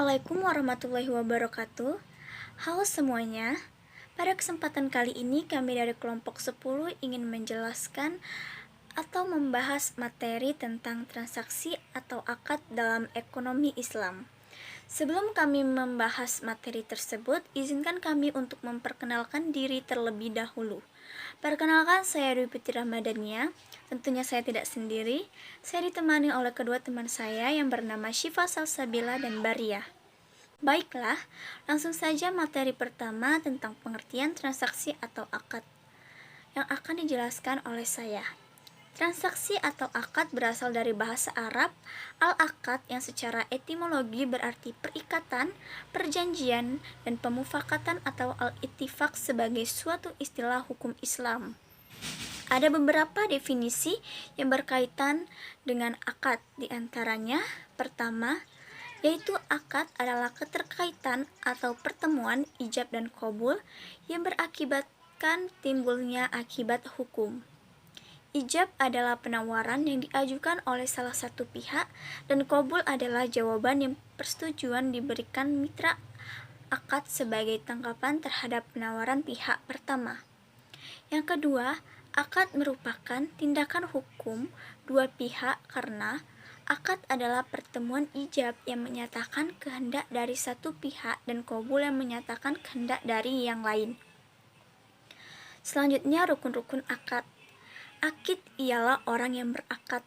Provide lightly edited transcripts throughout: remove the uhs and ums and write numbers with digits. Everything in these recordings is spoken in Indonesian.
Assalamualaikum warahmatullahi wabarakatuh. Halo semuanya. Pada kesempatan kali ini kami dari kelompok 10 ingin menjelaskan atau membahas materi tentang transaksi atau akad dalam ekonomi Islam. Sebelum kami membahas materi tersebut, izinkan kami untuk memperkenalkan diri terlebih dahulu. Perkenalkan, saya Dwi Putri Ramadhania. Tentunya saya tidak sendiri. Saya ditemani oleh kedua teman saya yang bernama Syifa Salsabila dan Baria. Baiklah, langsung saja materi pertama tentang pengertian transaksi atau akad yang akan dijelaskan oleh saya. Transaksi atau akad berasal dari bahasa Arab al-akad yang secara etimologi berarti perikatan, perjanjian, dan pemufakatan atau al-ittifaq sebagai suatu istilah hukum Islam. Ada beberapa definisi yang berkaitan dengan akad, diantaranya pertama, yaitu akad adalah keterkaitan atau pertemuan ijab dan qabul yang berakibatkan timbulnya akibat hukum. Ijab adalah penawaran yang diajukan oleh salah satu pihak dan qabul adalah jawaban yang persetujuan diberikan mitra akad sebagai tanggapan terhadap penawaran pihak pertama. Yang kedua, akad merupakan tindakan hukum dua pihak karena akad adalah pertemuan ijab yang menyatakan kehendak dari satu pihak dan qabul yang menyatakan kehendak dari yang lain. Selanjutnya, rukun-rukun akad. Akid ialah orang yang berakad.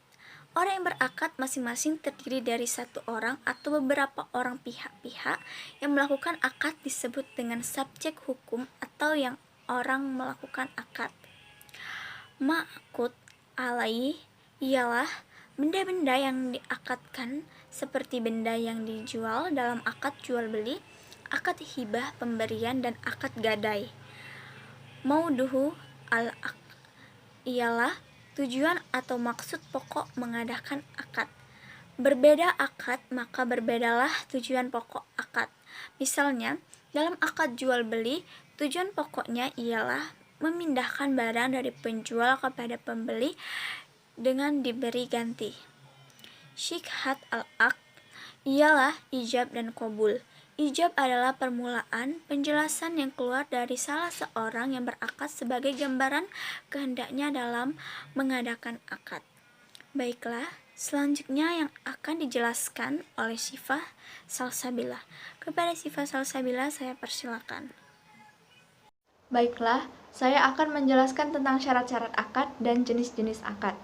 Orang yang berakad masing-masing terdiri dari satu orang atau beberapa orang pihak-pihak yang melakukan akad disebut dengan subjek hukum atau yang orang melakukan akad. Ma'qud alaih ialah benda-benda yang diakadkan seperti benda yang dijual dalam akad jual beli, akad hibah pemberian, dan akad gadai. Mauduhu al-akad ialah tujuan atau maksud pokok mengadakan akad. Berbeda akad, maka berbedalah tujuan pokok akad. Misalnya, dalam akad jual beli, tujuan pokoknya ialah memindahkan barang dari penjual kepada pembeli dengan diberi ganti. Syikhat al-aqd ialah ijab dan qabul. Ijab adalah permulaan penjelasan yang keluar dari salah seorang yang berakad sebagai gambaran kehendaknya dalam mengadakan akad. Baiklah, selanjutnya yang akan dijelaskan oleh Syifa Salsabila. Kepada Syifa Salsabila saya persilakan. Baiklah, saya akan menjelaskan tentang syarat-syarat akad dan jenis-jenis akad.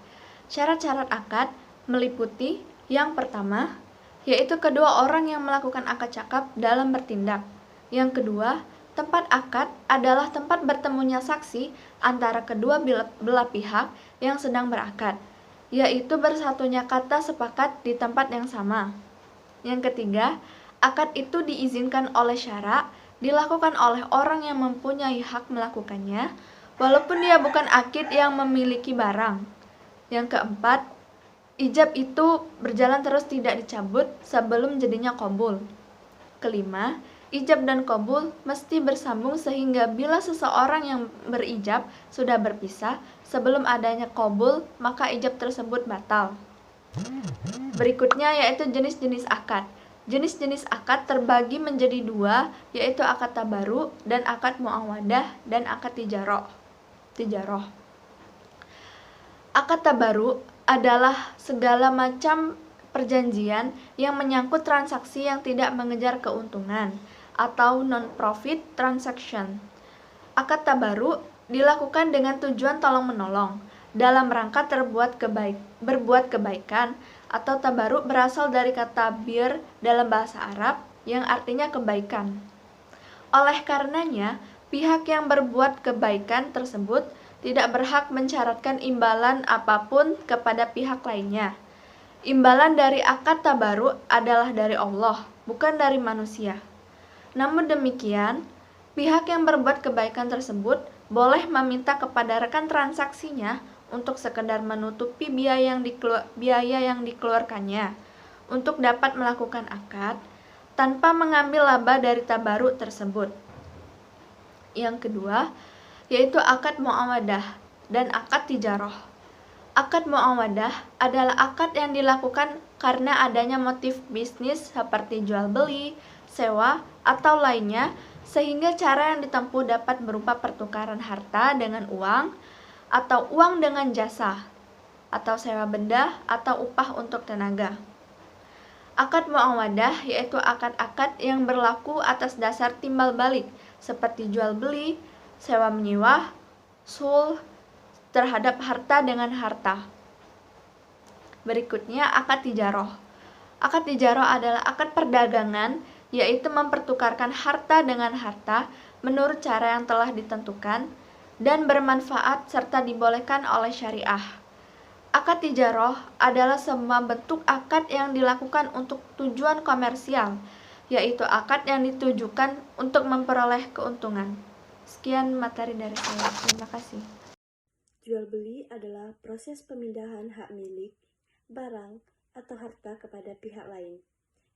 Syarat-syarat akad meliputi yang pertama, yaitu kedua orang yang melakukan akad cakap dalam bertindak. Yang kedua, tempat akad adalah tempat bertemunya saksi antara kedua belah pihak yang sedang berakad, yaitu bersatunya kata sepakat di tempat yang sama. Yang ketiga, akad itu diizinkan oleh syara, dilakukan oleh orang yang mempunyai hak melakukannya, walaupun dia bukan akid yang memiliki barang. Yang keempat, ijab itu berjalan terus tidak dicabut sebelum jadinya qabul. Kelima, ijab dan qabul mesti bersambung sehingga bila seseorang yang berijab sudah berpisah sebelum adanya qabul, maka ijab tersebut batal. Berikutnya yaitu jenis-jenis akad. Jenis-jenis akad terbagi menjadi dua, yaitu akad tabaru dan akad muawadah dan akad tijaroh. Akad tabaru adalah segala macam perjanjian yang menyangkut transaksi yang tidak mengejar keuntungan atau non-profit transaction. Akad tabaru dilakukan dengan tujuan tolong-menolong dalam rangka berbuat kebaikan, atau tabaru berasal dari kata bir dalam bahasa Arab yang artinya kebaikan. Oleh karenanya, pihak yang berbuat kebaikan tersebut tidak berhak mensyaratkan imbalan apapun kepada pihak lainnya. Imbalan dari akad tabaru adalah dari Allah, bukan dari manusia. Namun demikian, pihak yang berbuat kebaikan tersebut boleh meminta kepada rekan transaksinya untuk sekedar menutupi biaya yang dikeluarkannya untuk dapat melakukan akad tanpa mengambil laba dari tabaru tersebut. Yang kedua, yaitu akad muawadah dan akad tijaroh. Akad muawadah adalah akad yang dilakukan karena adanya motif bisnis seperti jual beli, sewa, atau lainnya, sehingga cara yang ditempuh dapat berupa pertukaran harta dengan uang, atau uang dengan jasa, atau sewa benda, atau upah untuk tenaga. Akad muawadah yaitu akad-akad yang berlaku atas dasar timbal balik seperti jual beli, sewa menyewa, sulh terhadap harta dengan harta. Berikutnya akad tijaroh. Akad tijaroh adalah akad perdagangan yaitu mempertukarkan harta dengan harta menurut cara yang telah ditentukan dan bermanfaat serta dibolehkan oleh syariah. Akad tijaroh adalah semua bentuk akad yang dilakukan untuk tujuan komersial, yaitu akad yang ditujukan untuk memperoleh keuntungan. Sekian materi dari saya. Terima kasih. Jual beli adalah proses pemindahan hak milik, barang, atau harta kepada pihak lain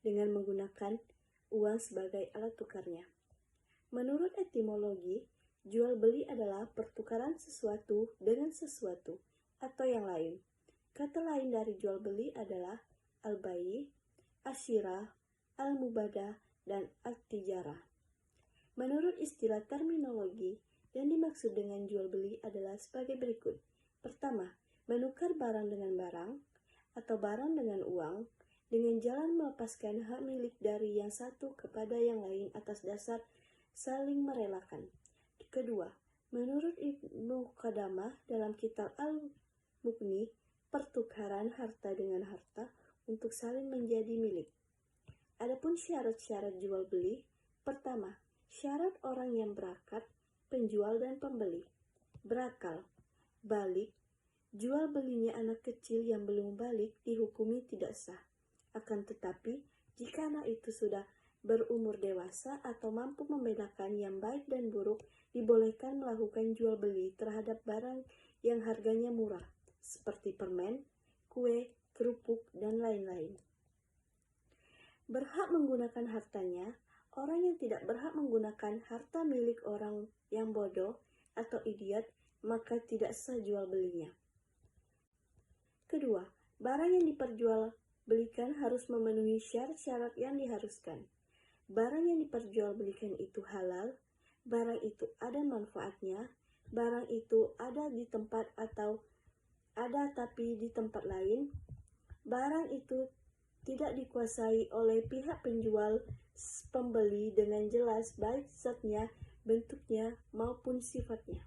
dengan menggunakan uang sebagai alat tukarnya. Menurut etimologi, jual beli adalah pertukaran sesuatu dengan sesuatu atau yang lain. Kata lain dari jual beli adalah al-bai', asyirah, al-mubadah, dan al-tijarah. Menurut istilah terminologi, yang dimaksud dengan jual beli adalah sebagai berikut. Pertama, menukar barang dengan barang atau barang dengan uang dengan jalan melepaskan hak milik dari yang satu kepada yang lain atas dasar saling merelakan. Kedua, menurut Ibnu Qudamah dalam kitab Al-Mughni, pertukaran harta dengan harta untuk saling menjadi milik. Adapun syarat-syarat jual beli, pertama, syarat orang yang berakad, penjual dan pembeli. Berakal, balik, jual belinya anak kecil yang belum balik dihukumi tidak sah. Akan tetapi, jika anak itu sudah berumur dewasa atau mampu membedakan yang baik dan buruk, dibolehkan melakukan jual beli terhadap barang yang harganya murah, seperti permen, kue, kerupuk, dan lain-lain. Berhak menggunakan hartanya, orang yang tidak berhak menggunakan harta milik orang yang bodoh atau idiot, maka tidak sah jual belinya. Kedua, barang yang diperjualbelikan harus memenuhi syarat-syarat yang diharuskan. Barang yang diperjualbelikan itu halal, barang itu ada manfaatnya, barang itu ada di tempat atau ada tapi di tempat lain, barang itu tidak dikuasai oleh pihak penjual pembeli dengan jelas baik zatnya, bentuknya, maupun sifatnya.